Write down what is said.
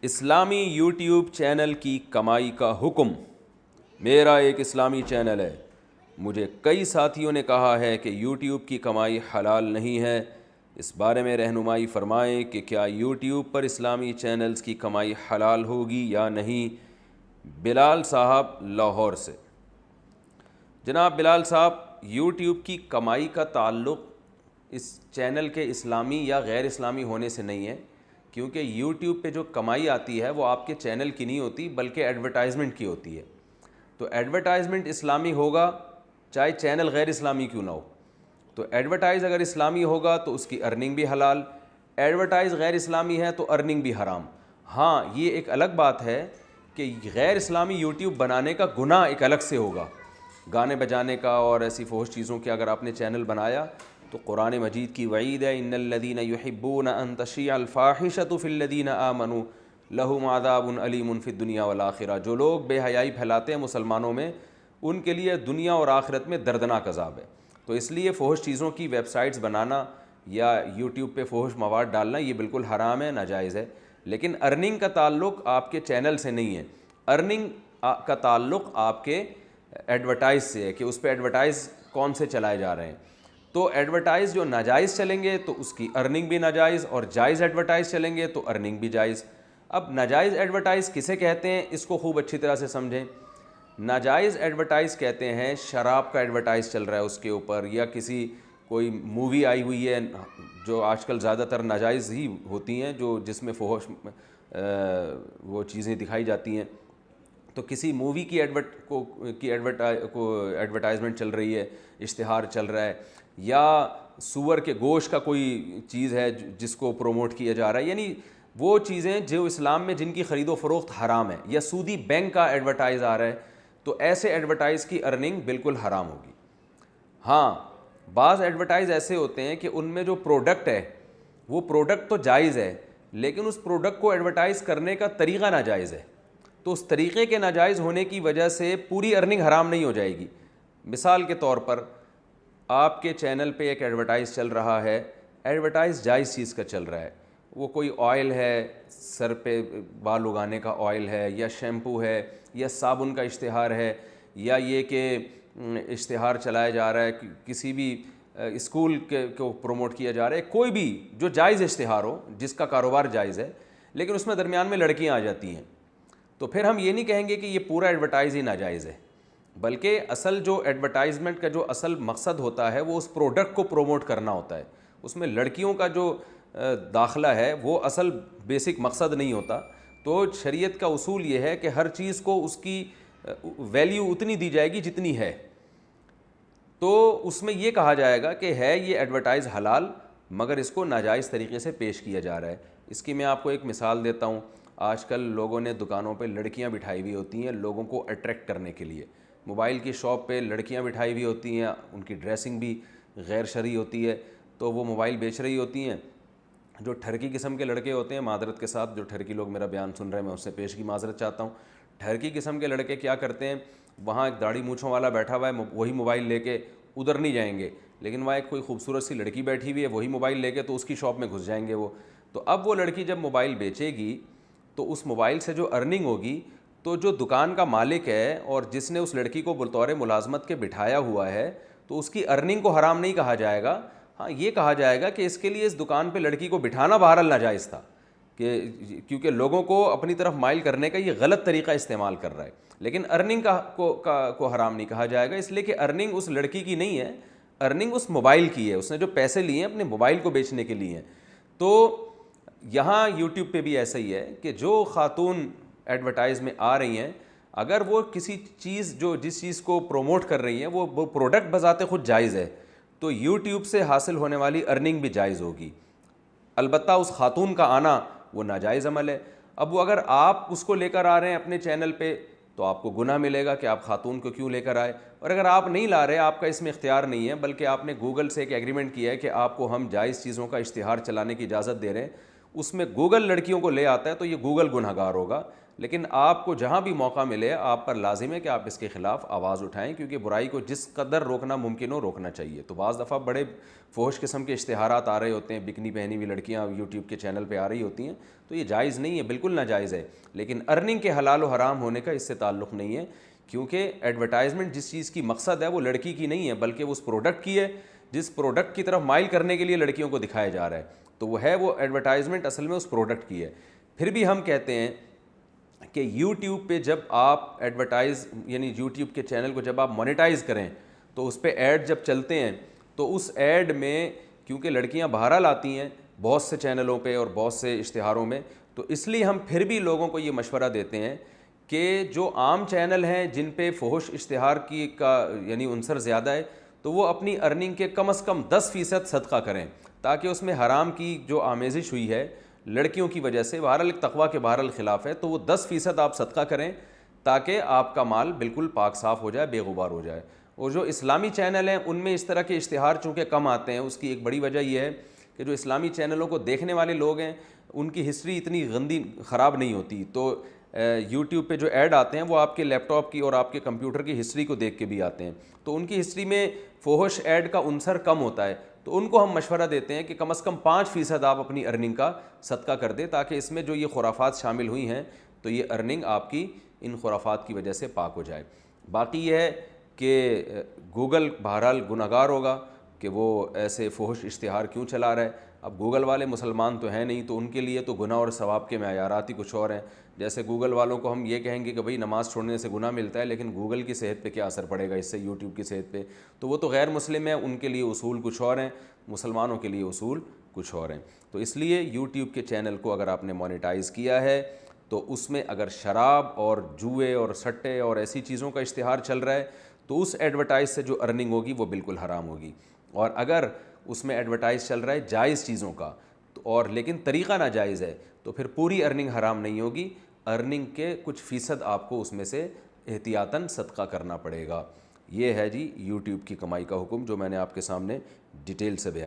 اسلامی YouTube channel کی کمائی کا حکم۔ میرا ایک اسلامی چینل ہے، مجھے کئی ساتھیوں نے کہا ہے کہ یوٹیوب کی کمائی حلال نہیں ہے، اس بارے میں رہنمائی فرمائیں کہ کیا یوٹیوب پر اسلامی چینلز کی کمائی حلال ہوگی یا نہیں۔ بلال صاحب لاہور سے۔ جناب بلال صاحب، یوٹیوب کی کمائی کا تعلق اس چینل کے اسلامی یا غیر اسلامی ہونے سے نہیں ہے، کیونکہ یوٹیوب پہ جو کمائی آتی ہے وہ آپ کے چینل کی نہیں ہوتی بلکہ ایڈورٹائزمنٹ کی ہوتی ہے۔ تو ایڈورٹائزمنٹ اسلامی ہوگا چاہے چینل غیر اسلامی کیوں نہ ہو، تو ایڈورٹائز اگر اسلامی ہوگا تو اس کی ارننگ بھی حلال، ایڈورٹائز غیر اسلامی ہے تو ارننگ بھی حرام۔ ہاں، یہ ایک الگ بات ہے کہ غیر اسلامی یوٹیوب بنانے کا گناہ ایک الگ سے ہوگا، گانے بجانے کا اور ایسی فحش چیزوں کے اگر آپ نے چینل بنایا تو قرآن مجید کی وعید ہے، ان الذین یحبون ان تشیع الفاحشۃ فی الذین آمنوا لہم عذاب علیم فی الدنیا والآخرہ۔ جو لوگ بے حیائی پھیلاتے ہیں مسلمانوں میں، ان کے لیے دنیا اور آخرت میں دردناک عذاب ہے۔ تو اس لیے فحش چیزوں کی ویب سائٹس بنانا یا یوٹیوب پہ فحش مواد ڈالنا یہ بالکل حرام ہے، ناجائز ہے۔ لیکن ارننگ کا تعلق آپ کے چینل سے نہیں ہے، ارننگ کا تعلق آپ کے ایڈورٹائز سے ہے کہ اس پہ ایڈورٹائز کون سے چلائے جا رہے ہیں۔ تو ایڈورٹائز جو ناجائز چلیں گے تو اس کی ارننگ بھی ناجائز، اور جائز ایڈورٹائز چلیں گے تو ارننگ بھی جائز۔ اب ناجائز ایڈورٹائز کسے کہتے ہیں اس کو خوب اچھی طرح سے سمجھیں۔ ناجائز ایڈورٹائز کہتے ہیں شراب کا ایڈورٹائز چل رہا ہے اس کے اوپر، یا کسی کوئی مووی آئی ہوئی ہے جو آج کل زیادہ تر ناجائز ہی ہوتی ہیں، جو جس میں فحش وہ چیزیں دکھائی جاتی ہیں۔ تو کسی مووی کی ایڈورٹائزمنٹ چل رہی ہے، اشتہار چل رہا ہے، یا سور کے گوشت کا کوئی چیز ہے جس کو پروموٹ کیا جا رہا ہے، یعنی وہ چیزیں جو اسلام میں جن کی خرید و فروخت حرام ہے، یا سودی بینک کا ایڈورٹائز آ رہا ہے، تو ایسے ایڈورٹائز کی ارننگ بالکل حرام ہوگی۔ ہاں، بعض ایڈورٹائز ایسے ہوتے ہیں کہ ان میں جو پروڈکٹ ہے وہ پروڈکٹ تو جائز ہے، لیکن اس پروڈکٹ کو ایڈورٹائز کرنے کا طریقہ ناجائز ہے، تو اس طریقے کے ناجائز ہونے کی وجہ سے پوری ارننگ حرام نہیں ہو جائے گی۔ مثال کے طور پر آپ کے چینل پہ ایک ایڈورٹائز چل رہا ہے، ایڈورٹائز جائز چیز کا چل رہا ہے، وہ کوئی آئل ہے، سر پہ بال اگانے کا آئل ہے، یا شیمپو ہے، یا صابن کا اشتہار ہے، یا یہ کہ اشتہار چلایا جا رہا ہے کسی بھی اسکول کو پروموٹ کیا جا رہا ہے، کوئی بھی جو جائز اشتہار ہو جس کا کاروبار جائز ہے، لیکن اس میں درمیان میں لڑکیاں آ جاتی ہیں، تو پھر ہم یہ نہیں کہیں گے کہ یہ پورا ایڈورٹائز ہی ناجائز ہے، بلکہ اصل جو ایڈورٹائزمنٹ کا جو اصل مقصد ہوتا ہے وہ اس پروڈکٹ کو پروموٹ کرنا ہوتا ہے۔ اس میں لڑکیوں کا جو داخلہ ہے وہ اصل بیسک مقصد نہیں ہوتا۔ تو شریعت کا اصول یہ ہے کہ ہر چیز کو اس کی ویلیو اتنی دی جائے گی جتنی ہے، تو اس میں یہ کہا جائے گا کہ ہے یہ ایڈورٹائز حلال، مگر اس کو ناجائز طریقے سے پیش کیا جا رہا ہے۔ اس کی میں آپ کو ایک مثال دیتا ہوں۔ آج کل لوگوں نے دکانوں پہ لڑکیاں بٹھائی ہوئی ہوتی ہیں لوگوں کو اٹریکٹ کرنے کے لیے، موبائل کی شاپ پہ لڑکیاں بٹھائی ہوئی ہوتی ہیں، ان کی ڈریسنگ بھی غیر شرعی ہوتی ہے، تو وہ موبائل بیچ رہی ہوتی ہیں۔ جو ٹھرکی قسم کے لڑکے ہوتے ہیں، معذرت کے ساتھ جو ٹھرکی لوگ میرا بیان سن رہے ہیں میں اس سے پیش کی معذرت چاہتا ہوں، ٹھرکی قسم کے لڑکے کیا کرتے ہیں، وہاں ایک داڑھی مونچھوں والا بیٹھا ہوا ہے، وہی موبائل لے کے ادھر نہیں جائیں گے، لیکن وہاں ایک کوئی خوبصورت سی لڑکی بیٹھی ہوئی ہے، وہی موبائل لے کے تو اس کی شاپ میں گھس جائیں گے وہ۔ تو اب وہ لڑکی جب موبائل بیچے گی تو اس موبائل سے جو ارننگ ہوگی، تو جو دکان کا مالک ہے اور جس نے اس لڑکی کو بطور ملازمت کے بٹھایا ہوا ہے، تو اس کی ارننگ کو حرام نہیں کہا جائے گا۔ ہاں، یہ کہا جائے گا کہ اس کے لیے اس دکان پہ لڑکی کو بٹھانا بہرحال ناجائز تھا، کہ کیونکہ لوگوں کو اپنی طرف مائل کرنے کا یہ غلط طریقہ استعمال کر رہا ہے، لیکن ارننگ کو حرام نہیں کہا جائے گا، اس لیے کہ ارننگ اس لڑکی کی نہیں ہے، ارننگ اس موبائل کی ہے، اس نے جو پیسے لیے ہیں اپنے موبائل کو بیچنے کے لیے ہیں۔ تو یہاں یوٹیوب پہ بھی ایسا ہی ہے کہ جو خاتون ایڈورٹائز میں آ رہی ہیں، اگر وہ کسی چیز جس چیز کو پروموٹ کر رہی ہیں وہ پروڈکٹ بذات خود جائز ہے، تو یوٹیوب سے حاصل ہونے والی ارننگ بھی جائز ہوگی، البتہ اس خاتون کا آنا وہ ناجائز عمل ہے۔ اب وہ اگر آپ اس کو لے کر آ رہے ہیں اپنے چینل پہ تو آپ کو گناہ ملے گا کہ آپ خاتون کو کیوں لے کر آئے، اور اگر آپ نہیں لا رہے، آپ کا اس میں اختیار نہیں ہے، بلکہ آپ نے گوگل سے ایک ایگریمنٹ کیا ہے کہ آپ کو ہم جائز چیزوں کا اشتہار چلانے کی اجازت دے رہے ہیں، اس میں گوگل لڑکیوں کو لے آتا ہے تو یہ گوگل گنہگار ہوگا. لیکن آپ کو جہاں بھی موقع ملے آپ پر لازم ہے کہ آپ اس کے خلاف آواز اٹھائیں, کیونکہ برائی کو جس قدر روکنا ممکن ہو روکنا چاہیے. تو بعض دفعہ بڑے فحش قسم کے اشتہارات آ رہے ہوتے ہیں, بکنی پہنی ہوئی لڑکیاں یوٹیوب کے چینل پہ آ رہی ہوتی ہیں, تو یہ جائز نہیں ہے, بالکل ناجائز ہے. لیکن ارننگ کے حلال و حرام ہونے کا اس سے تعلق نہیں ہے, کیونکہ ایڈورٹائزمنٹ جس چیز کی مقصد ہے وہ لڑکی کی نہیں ہے بلکہ وہ اس پروڈکٹ کی ہے, جس پروڈکٹ کی طرف مائل کرنے کے لیے لڑکیوں کو دکھایا جا رہا ہے. تو وہ ہے وہ ایڈورٹائزمنٹ اصل میں اس پروڈکٹ کی ہے. پھر بھی ہم کہتے ہیں کہ یوٹیوب پہ جب آپ ایڈورٹائز یعنی یوٹیوب کے چینل کو جب آپ مونیٹائز کریں تو اس پہ ایڈ جب چلتے ہیں تو اس ایڈ میں کیونکہ لڑکیاں بہرحال آتی ہیں بہت سے چینلوں پہ اور بہت سے اشتہاروں میں, تو اس لیے ہم پھر بھی لوگوں کو یہ مشورہ دیتے ہیں کہ جو عام چینل ہیں جن پہ فحش اشتہار کی کا یعنی عنصر زیادہ ہے تو وہ اپنی ارننگ کے کم از کم 10% صدقہ کریں, تاکہ اس میں حرام کی جو آمیزش ہوئی ہے لڑکیوں کی وجہ سے, بہرحال ایک تقویٰ کے بہرحال خلاف ہے, تو وہ 10% آپ صدقہ کریں تاکہ آپ کا مال بالکل پاک صاف ہو جائے, بے غبار ہو جائے. اور جو اسلامی چینل ہیں ان میں اس طرح کے اشتہار چونکہ کم آتے ہیں, اس کی ایک بڑی وجہ یہ ہے کہ جو اسلامی چینلوں کو دیکھنے والے لوگ ہیں ان کی ہسٹری اتنی گندی خراب نہیں ہوتی. تو یوٹیوب پہ جو ایڈ آتے ہیں وہ آپ کے لیپ ٹاپ کی اور آپ کے کمپیوٹر کی ہسٹری کو دیکھ کے بھی آتے ہیں, تو ان کی ہسٹری میں فحش ایڈ کا عنصر کم ہوتا ہے. تو ان کو ہم مشورہ دیتے ہیں کہ کم از کم 5% آپ اپنی ارننگ کا صدقہ کر دیں, تاکہ اس میں جو یہ خرافات شامل ہوئی ہیں تو یہ ارننگ آپ کی ان خرافات کی وجہ سے پاک ہو جائے. باقی یہ ہے کہ گوگل بہرحال گنہگار ہوگا کہ وہ ایسے فحش اشتہار کیوں چلا رہا ہے. اب گوگل والے مسلمان تو ہیں نہیں, تو ان کے لیے تو گناہ اور ثواب کے معیارات ہی کچھ اور ہیں. جیسے گوگل والوں کو ہم یہ کہیں گے کہ بھئی نماز چھوڑنے سے گناہ ملتا ہے, لیکن گوگل کی صحت پہ کیا اثر پڑے گا اس سے, یوٹیوب کی صحت پہ, تو وہ تو غیر مسلم ہیں, ان کے لیے اصول کچھ اور ہیں, مسلمانوں کے لیے اصول کچھ اور ہیں. تو اس لیے یوٹیوب کے چینل کو اگر آپ نے مونیٹائز کیا ہے تو اس میں اگر شراب اور جوئے اور سٹے اور ایسی چیزوں کا اشتہار چل رہا ہے تو اس ایڈورٹائز سے جو ارننگ ہوگی وہ بالکل حرام ہوگی. اور اگر اس میں ایڈورٹائز چل رہا ہے جائز چیزوں کا اور لیکن طریقہ ناجائز ہے تو پھر پوری ارننگ حرام نہیں ہوگی, ارننگ کے کچھ فیصد آپ کو اس میں سے احتیاطاً صدقہ کرنا پڑے گا. یہ ہے جی یوٹیوب کی کمائی کا حکم جو میں نے آپ کے سامنے ڈیٹیل سے بیان